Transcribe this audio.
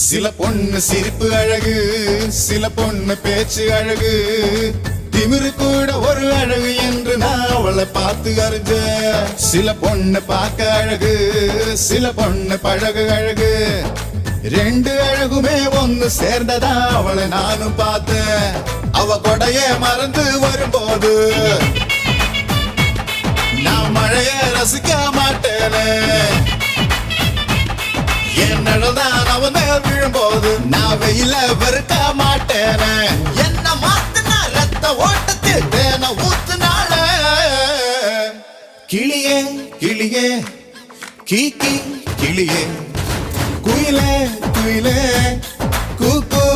சில பொண்ணு சிரிப்பு அழகு, சில பொண்ணு பேச்சு அழகு, திமிரு கூட ஒரு அழகு என்று நான் அவளை பார்த்து அறிஞ்ச. சில பொண்ணு பார்க்க அழகு, சில பொண்ணு பழகு அழகு, ரெண்டு அழகுமே ஒன்னு சேர்ந்ததா அவளை நானும் பார்த்தேன். அவ கொடைய மறந்து வரும்போது நான் மழைய ரசிக்க மாட்டேனே. என் நடதான் அவன் மேல் விழும்போது நான் வெயில வெறுக்க மாட்டேனே. என்ன மாத்துனா ரத்த ஓட்டத்தில் தேன ஊத்துனால. கிளியே கிளியே கீ கீ கிளியே, குயிலே குயிலே